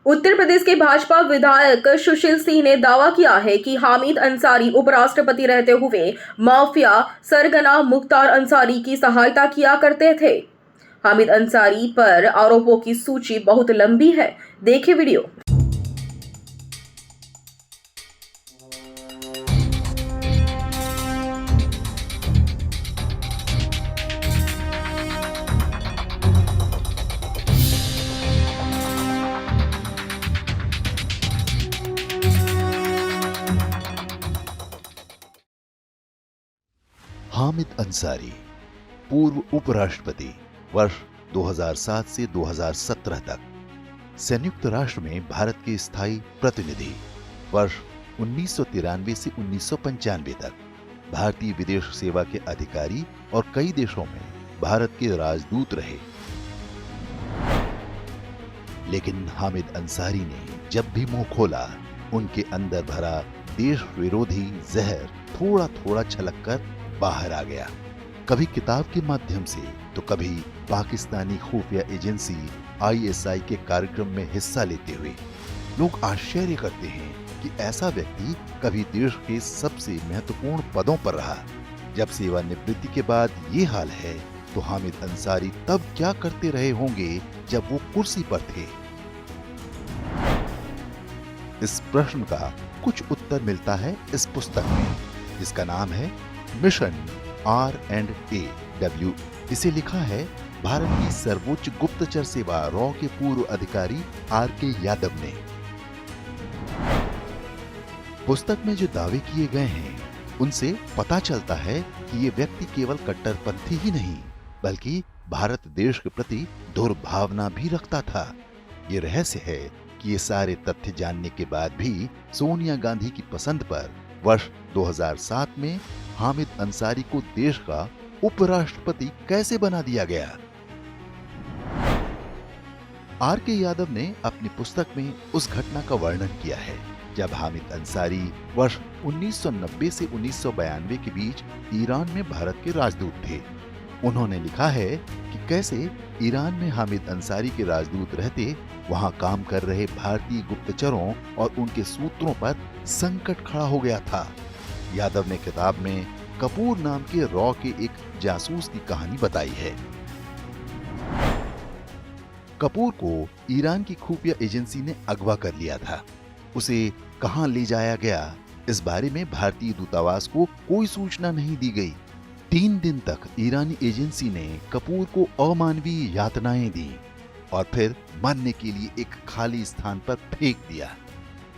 उत्तर प्रदेश के भाजपा विधायक सुशील सिंह ने दावा किया है कि हामिद अंसारी उपराष्ट्रपति रहते हुए माफिया सरगना मुख्तार अंसारी की सहायता किया करते थे। हामिद अंसारी पर आरोपों की सूची बहुत लंबी है। देखिए वीडियो। हामिद अंसारी पूर्व उपराष्ट्रपति वर्ष 2007 से 2017 तक, संयुक्त राष्ट्र में भारत के स्थायी प्रतिनिधि वर्ष 1993 से 1995 तक, भारतीय विदेश सेवा के अधिकारी और कई देशों में भारत के राजदूत रहे। लेकिन हामिद अंसारी ने जब भी मुंह खोला, उनके अंदर भरा देश विरोधी जहर थोड़ा थोड़ा छलककर बाहर आ गया। कभी किताब के माध्यम से तो कभी पाकिस्तानी खुफिया एजेंसी ISI के कार्यक्रम में हिस्सा लेते हुए। लोग आश्चर्य करते हैं कि ऐसा व्यक्ति कभी देश के सबसे महत्वपूर्ण पदों पर रहा। जब सेवानिवृत्ति के बाद ये हाल है तो हामिद अंसारी तब क्या करते रहे होंगे जब वो कुर्सी पर थे? इस प्रश्न का कुछ उत्तर मिलता है इस पुस्तक में, जिसका नाम है मिशन R&AW। इसे लिखा है भारत की सर्वोच्च गुप्तचर सेवा रॉ के पूर्व अधिकारी RK यादव ने। पुस्तक में जो दावे किए गए हैं, उनसे पता चलता है कि ये व्यक्ति केवल कट्टरपंथी ही नहीं, बल्कि भारत देश के प्रति दुर्भावना भी रखता था। ये रहस्य है कि ये सारे तथ्य जानने के बाद भी सोनिया गांधी की पसंद पर वर्ष 2007 में हामिद अंसारी को देश का उपराष्ट्रपति कैसे बना दिया गया? RK यादव ने अपनी पुस्तक में उस घटना का वर्णन किया है जब हामिद अंसारी वर्ष 1990 से 1992 के बीच ईरान में भारत के राजदूत थे। उन्होंने लिखा है कि कैसे ईरान में हामिद अंसारी के राजदूत रहते वहां काम कर रहे भारतीय गुप्तचरों और उनके सूत्रों पर संकट खड़ा हो गया था। यादव ने किताब में कपूर नाम के रॉ के एक जासूस की कहानी बताई है। कपूर को ईरान की खुफिया एजेंसी ने अगवा कर लिया था। उसे कहां ले जाया गया, इस बारे में भारतीय दूतावास को कोई सूचना नहीं दी गई। 3 दिन तक ईरानी एजेंसी ने कपूर को अमानवीय यातनाएं दी और फिर मरने के लिए एक खाली स्थान पर फेंक दिया।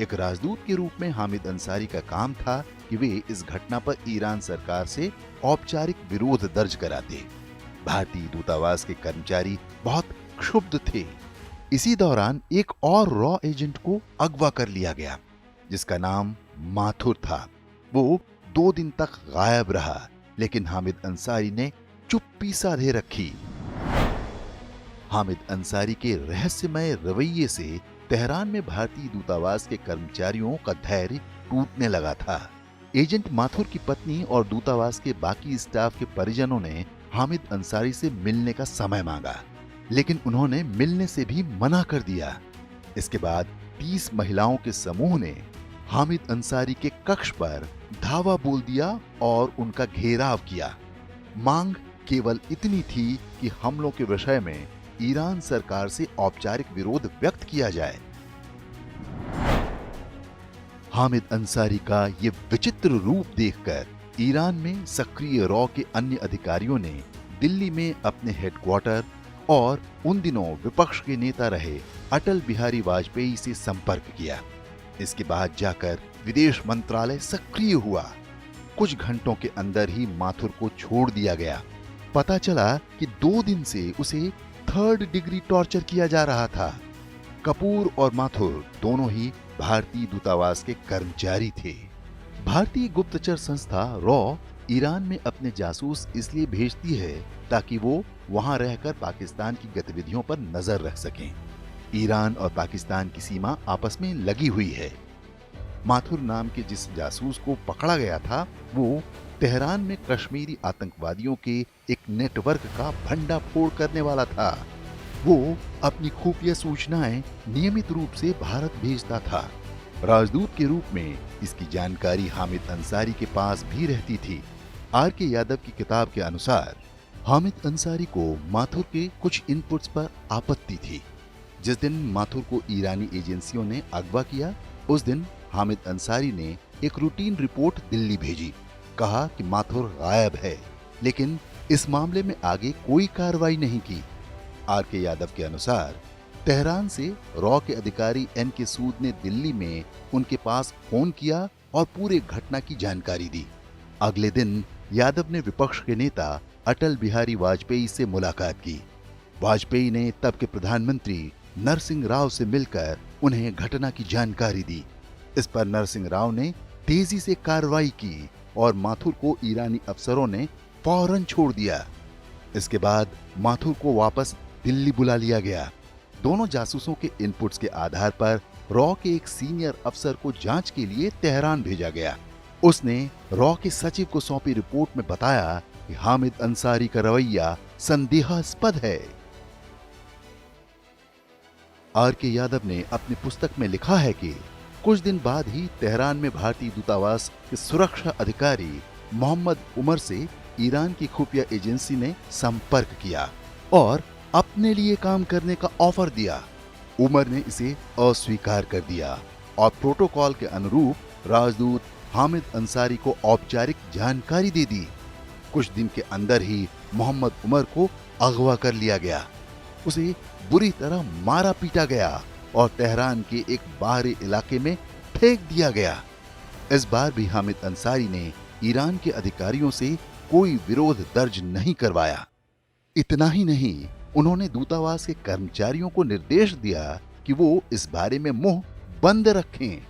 एक राजदूत के रूप में हामिद अंसारी का काम था कि वे इस घटना पर ईरान सरकार से औपचारिक विरोध दर्ज कराते। भारतीय दूतावास के कर्मचारी बहुत क्षुब्ध थे। इसी दौरान एक और रॉ एजेंट को अगवा कर लिया गया, जिसका नाम माथुर था। वो 2 दिन तक गायब रहा, लेकिन हामिद अंसारी ने चुप्पी साधे रखी। हामिद अंसारी के रहस्यमय रवैये से तेहरान में भारतीय दूतावास के कर्मचारियों का धैर्य टूटने लगा था। एजेंट माथुर की पत्नी और दूतावास के बाकी स्टाफ के परिजनों ने हामिद अंसारी से मिलने का समय मांगा, लेकिन उन्होंने मिलने से भी मना कर दिया। इसके बाद 30 महिलाओं के समूह ने हामिद अंसारी के कक्ष पर धावा बोल दिया और उनका घेराव किया। मांग केवल इतनी थी कि हमलों के विषय में ईरान सरकार से औपचारिक विरोध व्यक्त किया जाए। हामिद अंसारी का ये विचित्र रूप देखकर ईरान में सक्रिय रॉ के अन्य अधिकारियों ने दिल्ली में अपने हेडक्वार्टर और उन दिनों विपक्ष के नेता रहे अटल बिहारी वाजपेयी से संपर्क किया। इसके बाद जाकर विदेश मंत्रालय सक्रिय हुआ। कुछ घंटों के अंदर ही माथुर को छोड़ दिया गया। पता चला कि 2 दिन से उसे 3rd डिग्री टॉर्चर किया जा रहा था। कपूर और माथुर दोनों ही भारतीय दूतावास के कर्मचारी थे। भारतीय गुप्तचर संस्था रॉ ईरान में अपने जासूस इसलिए भेजती है ताकि वो वहां रहकर पाकिस्तान की गतिविधियों पर नजर रख सकें। ईरान और पाकिस्तान की सीमा आपस में लगी हुई है। माथुर नाम के जिस जासूस को पकड़ा गया था, वो तेहरान में कश्मीरी आतंकवादियों के एक नेटवर्क का भंडाफोड़ करने वाला था। वो अपनी खुफिया सूचनाएं नियमित रूप से भारत भेजता था। राजदूत के रूप में इसकी जानकारी हामिद अंसारी के पास भी रहती थी। आर के यादव की किताब के अनुसार हामिद अंसारी को माथुर के कुछ इनपुट्स पर आपत्ति थी। जिस दिन माथुर को ईरानी एजेंसियों ने अगवा किया, उस दिन हामिद अंसारी ने एक रूटीन रिपोर्ट दिल्ली भेजी। कहा कि माथुर गायब है, लेकिन इस मामले में आगे कोई कार्रवाई नहीं की। आर के यादव के अनुसार तेहरान से रॉ के अधिकारी एन के सूद ने दिल्ली में उनके पास फोन किया और पूरे घटना की जानकारी दी। अगले दिन यादव ने विपक्ष के नेता अटल बिहारी वाजपेयी से मुलाकात की। वाजपेयी ने तब के प्रधानमंत्री नरसिंह राव से मिलकर उन्हें घटना की जानकारी दी। इस पर नरसिंह राव ने तेजी से कार्रवाई की और माथुर को ईरानी अफसरों ने फौरन छोड़ दिया। इसके बाद माथुर को वापस दिल्ली बुला लिया गया। दोनों जासूसों के इनपुट्स के आधार पर रॉ के एक सीनियर अफसर को जांच के लिए तेहरान भेजा गया। उसने रॉ के सचिव को सौंपी रिपोर्ट में बताया कि हामिद अंसारी का रवैया संदेहास्पद है। आर के यादव ने अपनी पुस्तक में लिखा है कि कुछ दिन बाद ही तेहरान में भारतीय दूतावास के सुरक्षा अधिकारी मोहम्मद उमर से ईरान की खुफिया एजेंसी ने संपर्क किया और अपने लिए काम करने का ऑफर दिया। उमर ने इसे अस्वीकार कर दिया और प्रोटोकॉल के अनुरूप राजदूत हामिद अंसारी को औपचारिक जानकारी दे दी। कुछ दिन के अंदर ही मोहम्मद उमर को अगवा कर लिया गया। उसे बुरी तरह मारा पीटा गया और तेहरान के एक बाहरी इलाके में फेंक दिया गया। इस बार भी हामिद अंसारी ने ईरान के अधिकारियों से कोई विरोध दर्ज नहीं करवाया। इतना ही नहीं, उन्होंने दूतावास के कर्मचारियों को निर्देश दिया कि वो इस बारे में मुंह बंद रखें।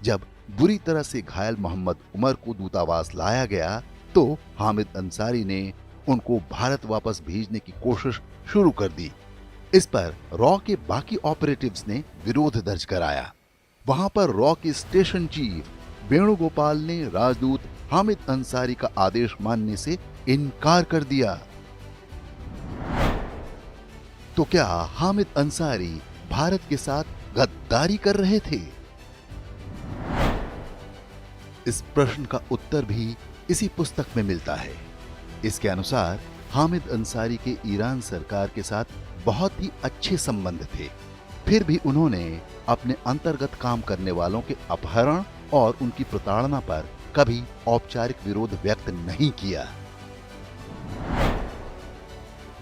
जब बुरी तरह से घायल मोहम्मद उमर को दूतावास लाया गया तो हामिद अंसारी ने उनको भारत वापस भेजने की कोशिश शुरू कर दी। इस पर रॉ के बाकी ऑपरेटिव्स ने विरोध दर्ज कराया। वहां पर रॉ के स्टेशन चीफ वेणुगोपाल ने राजदूत हामिद अंसारी का आदेश मानने से इनकार कर दिया। तो क्या हामिद अंसारी भारत के साथ गद्दारी कर रहे थे? इस प्रश्न का उत्तर भी इसी पुस्तक में मिलता है। इसके अनुसार हामिद अंसारी के ईरान सरकार के साथ बहुत ही अच्छे संबंध थे। फिर भी उन्होंने अपने अंतर्गत काम करने वालों के अपहरण और उनकी प्रताड़ना पर कभी औपचारिक विरोध व्यक्त नहीं किया।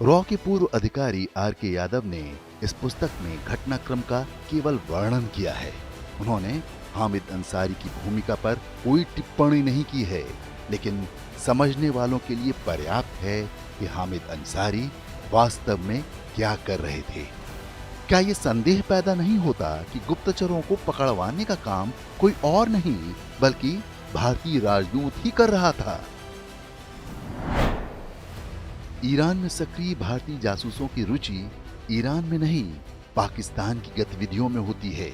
रॉ के पूर्व अधिकारी आर के यादव ने इस पुस्तक में घटनाक्रम का केवल वर्णन किया है। उन्होंने हामिद अंसारी की भूमिका पर कोई टिप्पणी नहीं की है, लेकिन समझने वालों के लिए पर्याप्त है कि हामिद अंसारी वास्तव में क्या कर रहे थे। क्या ये संदेह पैदा नहीं होता कि गुप्तचरों को पकड़वाने का काम कोई और नहीं बल्कि भारतीय राजदूत ही कर रहा था? ईरान में सक्रिय भारतीय जासूसों की रुचि ईरान में नहीं, पाकिस्तान की गतिविधियों में होती है।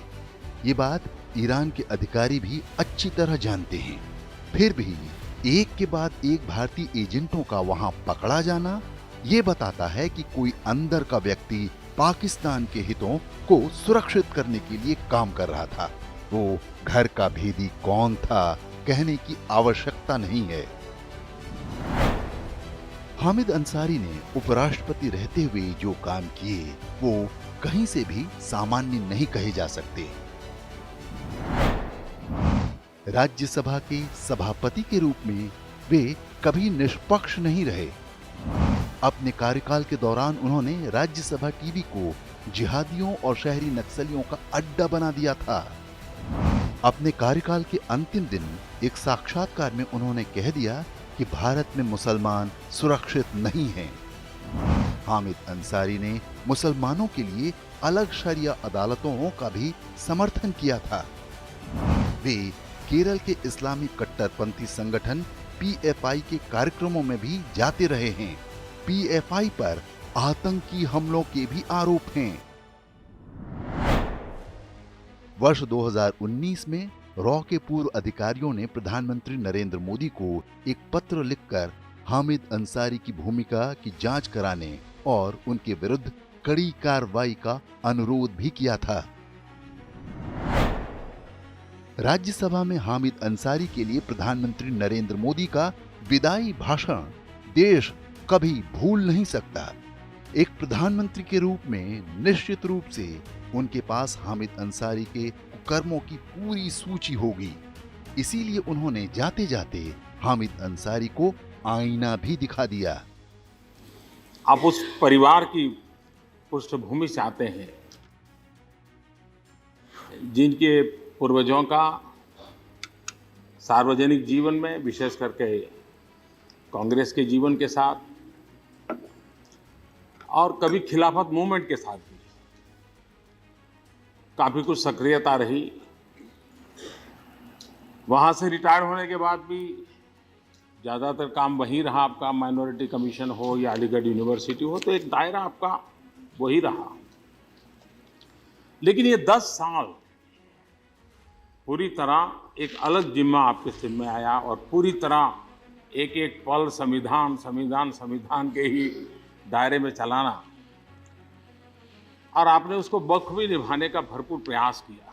ये बात ईरान के अधिकारी भी अच्छी तरह जानते हैं। फिर भी एक के बाद एक भारतीय एजेंटों का वहां पकड़ा जाना ये बताता है कि कोई अंदर का व्यक्ति पाकिस्तान के हितों को सुरक्षित करने के लिए काम कर रहा था। वो घर का भेदी कौन था कहने की आवश्यकता नहीं है। हामिद अंसारी ने उपराष्ट्रपति रहते हुए जो काम किए वो कहीं से भी सामान्य नहीं कहे जा सकते। राज्यसभा के सभापति के रूप में वे कभी निष्पक्ष नहीं रहे। अपने कार्यकाल के दौरान उन्होंने राज्यसभा टीवी को जिहादियों और शहरी नक्सलियों का अड्डा बना दिया था। अपने कार्यकाल के अंतिम दिन एक साक्षात्कार में उन्होंने कह दिया कि भारत में मुसलमान सुरक्षित नहीं हैं। हामिद अंसारी ने मुसलमानों के लिए अलग शरिया अदालतों का भी समर्थन किया था। वे केरल के इस्लामी कट्टरपंथी संगठन पीएफआई के कार्यक्रमों में भी जाते रहे हैं। पीएफआई पर आतंकी हमलों के भी आरोप हैं। वर्ष 2019 में रॉ के पूर्व अधिकारियों ने प्रधानमंत्री नरेंद्र मोदी को एक पत्र लिखकर हामिद अंसारी की भूमिका की जांच कराने और उनके विरुद्ध कड़ी कार्रवाई का अनुरोध भी किया था। राज्यसभा में हामिद अंसारी के लिए प्रधानमंत्री नरेंद्र मोदी का विदाई भाषण देश कभी भूल नहीं सकता। एक प्रधानमंत्री के रूप में निश्चित रूप से उनके पास हामिद अंसारी के कुकर्मों की पूरी सूची होगी। इसीलिए उन्होंने जाते जाते हामिद अंसारी को आईना भी दिखा दिया। आप उस परिवार की पृष्ठभूमि से आते हैं जिनके पूर्वजों का सार्वजनिक जीवन में, विशेष करके कांग्रेस के जीवन के साथ और कभी खिलाफत मूवमेंट के साथ भी काफ़ी कुछ सक्रियता रही। वहाँ से रिटायर होने के बाद भी ज़्यादातर काम वहीं रहा आपका, माइनॉरिटी कमीशन हो या अलीगढ़ यूनिवर्सिटी हो, तो एक दायरा आपका वही रहा। लेकिन ये 10 साल पूरी तरह एक अलग जिम्मा आपके सिर में आया और पूरी तरह एक एक पल संविधान के ही दायरे में चलाना, और आपने उसको बखूबी निभाने का भरपूर प्रयास किया।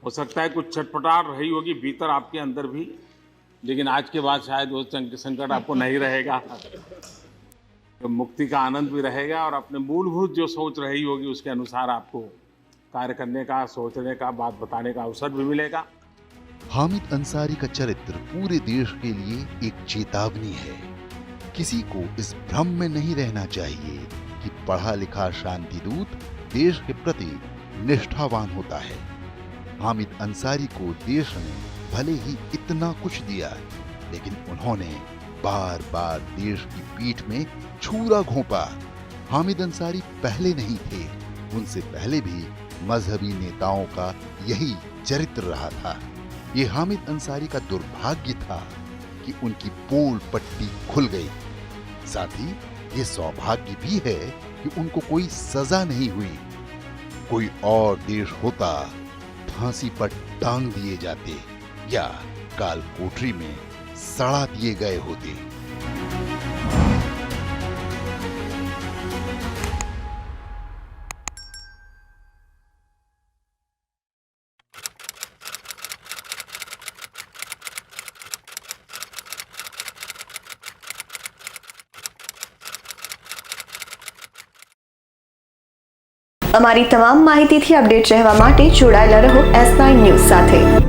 हो सकता है कुछ छटपटाहट रही होगी भीतर आपके अंदर भी, लेकिन आज के बाद शायद वो संकट आपको नहीं रहेगा। तो मुक्ति का आनंद भी रहेगा और अपने मूलभूत जो सोच रही होगी उसके अनुसार आपको कार्य करने का, सोचने का, बात बताने का अवसर भी मिलेगा। हामिद अंसारी का चरित्र पूरे देश के लिए एक चेतावनी है। किसी को इस भ्रम में नहीं रहना चाहिए कि पढ़ा लिखा शांति दूत देश के प्रति निष्ठावान होता है। हामिद अंसारी को देश ने भले ही इतना कुछ दिया, लेकिन उन्होंने बार बार देश की पीठ में छुरा घोंपा। हामिद अंसारी पहले नहीं थे, उनसे पहले भी मजहबी नेताओं का यही चरित्र रहा था। ये हामिद अंसारी का दुर्भाग्य था कि उनकी पोल पट्टी खुल गई। साथ ही ये सौभाग्य भी है कि उनको कोई सजा नहीं हुई। कोई और देश होता फांसी पर टांग दिए जाते या काल कोठरी में सड़ा दिए गए होते। અમારી તમામ માહિતીથી અપડેટ રહેવા માટે જોડાયેલા રહો S9 ન્યૂઝ સાથે।